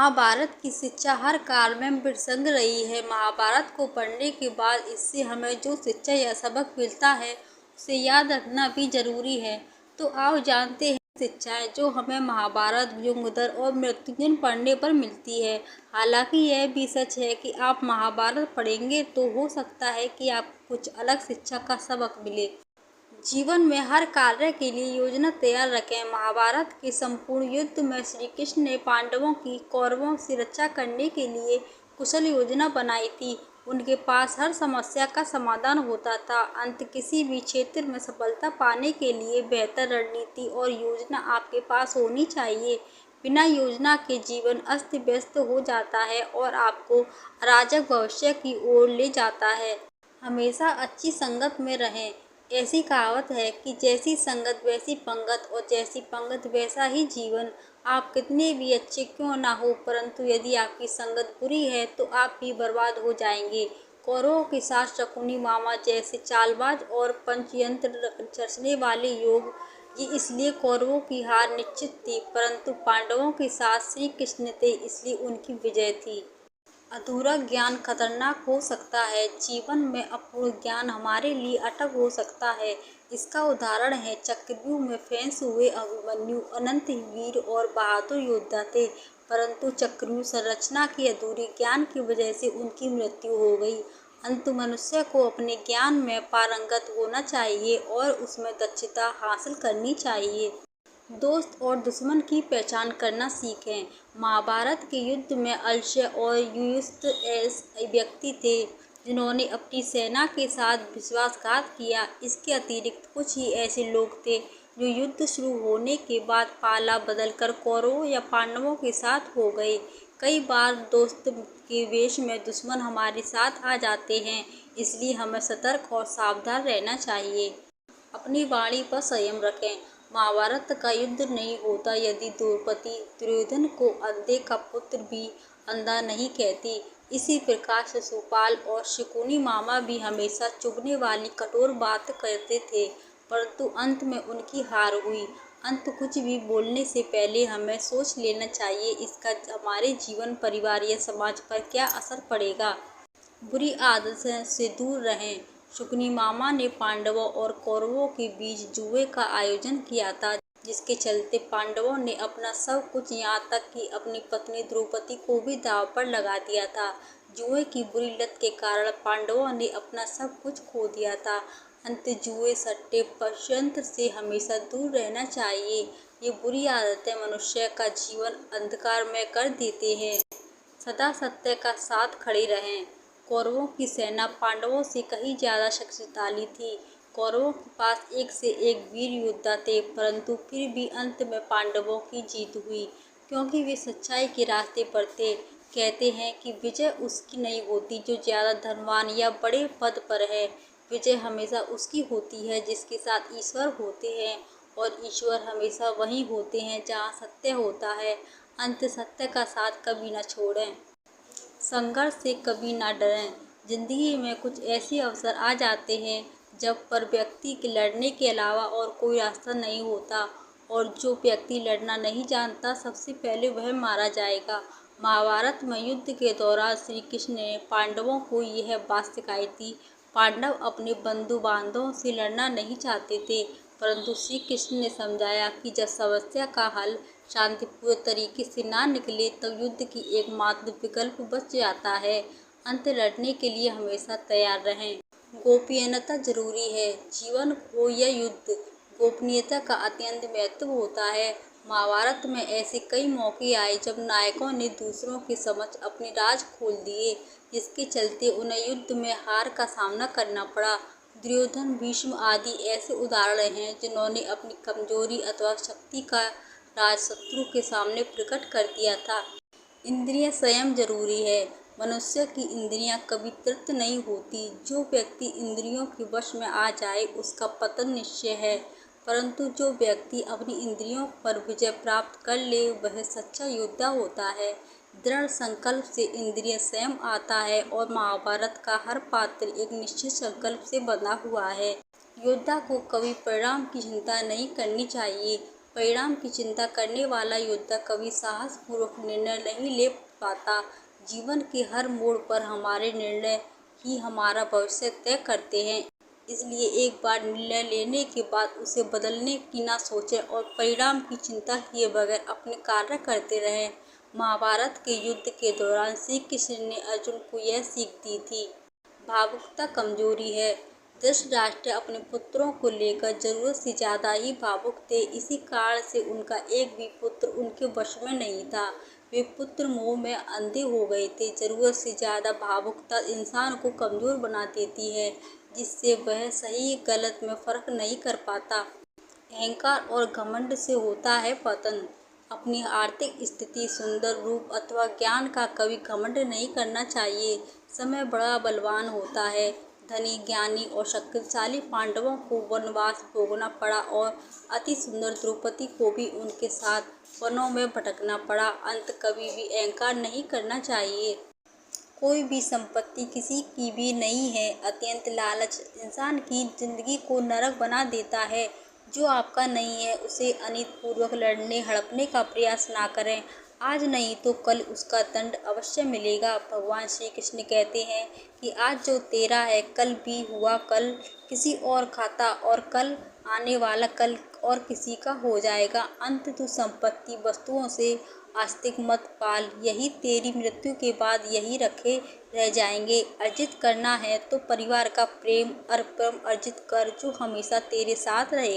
महाभारत की शिक्षा हर काल में प्रसंग रही है। महाभारत को पढ़ने के बाद इससे हमें जो शिक्षा या सबक मिलता है उसे याद रखना भी जरूरी है। तो आओ जानते हैं शिक्षाएं जो हमें महाभारत, युगंधर और मृत्युंजय पढ़ने पर मिलती है। हालांकि यह भी सच है कि आप महाभारत पढ़ेंगे तो हो सकता है कि आपको कुछ अलग शिक्षा का सबक मिले। जीवन में हर कार्य के लिए योजना तैयार रखें। महाभारत के संपूर्ण युद्ध में श्री कृष्ण ने पांडवों की कौरवों से रक्षा करने के लिए कुशल योजना बनाई थी। उनके पास हर समस्या का समाधान होता था। अंत किसी भी क्षेत्र में सफलता पाने के लिए बेहतर रणनीति और योजना आपके पास होनी चाहिए। बिना योजना के जीवन अस्त व्यस्त हो जाता है और आपको अराजक भविष्य की ओर ले जाता है। हमेशा अच्छी संगत में रहें। ऐसी कहावत है कि जैसी संगत वैसी पंगत और जैसी पंगत वैसा ही जीवन। आप कितने भी अच्छे क्यों ना हो, परंतु यदि आपकी संगत बुरी है तो आप भी बर्बाद हो जाएंगे। कौरवों के साथ शकुनी मामा जैसे चालबाज और पंचयंत्र रचने वाले योग ये इसलिए कौरवों की हार निश्चित थी, परंतु पांडवों के साथ श्री कृष्ण थे इसलिए उनकी विजय थी। अधूरा ज्ञान खतरनाक हो सकता है। जीवन में अपूर्ण ज्ञान हमारे लिए अटक हो सकता है। इसका उदाहरण है चक्रव्यूह में फंसे हुए अभिमन्यु। अनंत वीर और बहादुर योद्धा थे, परंतु चक्रव्यूह संरचना के अधूरे ज्ञान की वजह से उनकी मृत्यु हो गई। अंत मनुष्य को अपने ज्ञान में पारंगत होना चाहिए और उसमें दक्षता हासिल करनी चाहिए। दोस्त और दुश्मन की पहचान करना सीखें। महाभारत के युद्ध में अल्श्य और युयुत्सु ऐसे व्यक्ति थे जिन्होंने अपनी सेना के साथ विश्वासघात किया। इसके अतिरिक्त कुछ ही ऐसे लोग थे जो युद्ध शुरू होने के बाद पाला बदलकर कौरवों या पांडवों के साथ हो गए। कई बार दोस्त के वेश में दुश्मन हमारे साथ आ जाते हैं, इसलिए हमें सतर्क और सावधान रहना चाहिए। अपनी वाणी पर संयम रखें। महाभारत का युद्ध नहीं होता यदि द्रौपदी दुर्योधन को अंधे का पुत्र भी अंधा नहीं कहती। इसी प्रकार शिशुपाल और शकुनी मामा भी हमेशा चुभने वाली कठोर बात करते थे, परंतु अंत में उनकी हार हुई। अंत कुछ भी बोलने से पहले हमें सोच लेना चाहिए इसका हमारे जीवन, परिवार या समाज पर क्या असर पड़ेगा। बुरी आदतों से दूर रहें। शकुनी मामा ने पांडवों और कौरवों के बीच जुए का आयोजन किया था, जिसके चलते पांडवों ने अपना सब कुछ, यहाँ तक कि अपनी पत्नी द्रौपदी को भी दांव पर लगा दिया था। जुए की बुरी लत के कारण पांडवों ने अपना सब कुछ खो दिया था। अंत जुए, सट्टे, षड्यंत्र से हमेशा दूर रहना चाहिए। ये बुरी आदतें मनुष्य का जीवन अंधकार में कर देते हैं। सदा सत्य का साथ खड़े रहें। कौरवों की सेना पांडवों से कहीं ज्यादा शक्तिशाली थी। कौरवों के पास एक से एक वीर योद्धा थे, परंतु फिर भी अंत में पांडवों की जीत हुई, क्योंकि वे सच्चाई के रास्ते पर थे। कहते हैं कि विजय उसकी नहीं होती जो ज्यादा धनवान या बड़े पद पर है। विजय हमेशा उसकी होती है जिसके साथ ईश्वर होते हैं, और ईश्वर हमेशा वहीं होते हैं जहाँ सत्य होता है। अंत सत्य का साथ कभी न छोड़ें। संघर्ष से कभी ना डरें। जिंदगी में कुछ ऐसे अवसर आ जाते हैं जब पर व्यक्ति के लड़ने के अलावा और कोई रास्ता नहीं होता, और जो व्यक्ति लड़ना नहीं जानता सबसे पहले वह मारा जाएगा। महाभारत में युद्ध के दौरान श्री कृष्ण ने पांडवों को यह बात सिखाई थी। पांडव अपने बंधु बांधवों से लड़ना नहीं चाहते थे, परंतु श्री कृष्ण ने समझाया कि जब समस्या का हल शांतिपूर्ण तरीके से ना निकले तब युद्ध की एकमात्र विकल्प बच जाता है। अंत लड़ने के लिए हमेशा तैयार रहें। गोपनीयता जरूरी है। जीवन हो या युद्ध, गोपनीयता का अत्यंत महत्व होता है। महाभारत में ऐसे कई मौके आए जब नायकों ने दूसरों के समक्ष अपने राज खोल दिए, जिसके चलते उन्हें युद्ध में हार का सामना करना पड़ा। दुर्योधन, भीष्म आदि ऐसे उदाहरण हैं जिन्होंने अपनी कमजोरी अथवा शक्ति का राज शत्रु के सामने प्रकट कर दिया था। इंद्रिय संयम जरूरी है। मनुष्य की इंद्रियां कभी तृप्त नहीं होती। जो व्यक्ति इंद्रियों के वश में आ जाए उसका पतन निश्चय है, परंतु जो व्यक्ति अपनी इंद्रियों पर विजय प्राप्त कर ले वह सच्चा योद्धा होता है। दृढ़ संकल्प से इंद्रिय संयम आता है, और महाभारत का हर पात्र एक निश्चित संकल्प से बंधा हुआ है। योद्धा को कभी परिणाम की चिंता नहीं करनी चाहिए। परिणाम की चिंता करने वाला योद्धा कभी साहसपूर्वक निर्णय नहीं ले पाता। जीवन के हर मोड़ पर हमारे निर्णय ही हमारा भविष्य तय करते हैं। इसलिए एक बार निर्णय लेने के बाद उसे बदलने की ना सोचें और परिणाम की चिंता किए बगैर अपने कार्य करते रहें। महाभारत के युद्ध के दौरान श्री कृष्ण ने अर्जुन को यह सीख दी थी। भावुकता कमजोरी है। धृतराष्ट्र अपने पुत्रों को लेकर जरूरत से ज्यादा ही भावुक थे। इसी कारण से उनका एक भी पुत्र उनके वश में नहीं था। वे पुत्र मोह में अंधे हो गए थे। जरूरत से ज्यादा भावुकता इंसान को कमजोर बना देती है, जिससे वह सही गलत में फर्क नहीं कर पाता। अहंकार और घमंड से होता है पतन। अपनी आर्थिक स्थिति, सुंदर रूप अथवा ज्ञान का कभी घमंड नहीं करना चाहिए। समय बड़ा बलवान होता है। धनी, ज्ञानी और शक्तिशाली पांडवों को वनवास भोगना पड़ा और अति सुंदर द्रौपदी को भी उनके साथ वनों में भटकना पड़ा। अंत कभी भी अहंकार नहीं करना चाहिए। कोई भी संपत्ति किसी की भी नहीं है। अत्यंत लालच इंसान की जिंदगी को नरक बना देता है। जो आपका नहीं है उसे अनीतिपूर्वक लड़ने हड़पने का प्रयास ना करें। आज नहीं तो कल उसका दंड अवश्य मिलेगा। भगवान श्री कृष्ण कहते हैं कि आज जो तेरा है कल भी हुआ कल किसी और खाता और कल आने वाला कल और किसी का हो जाएगा। अंत तू संपत्ति वस्तुओं से आस्तिक मत पाल, यही तेरी मृत्यु के बाद यही रखे रह जाएंगे। अर्जित करना है तो परिवार का प्रेम अर्पण अर्जित कर, जो हमेशा तेरे साथ रहेगा।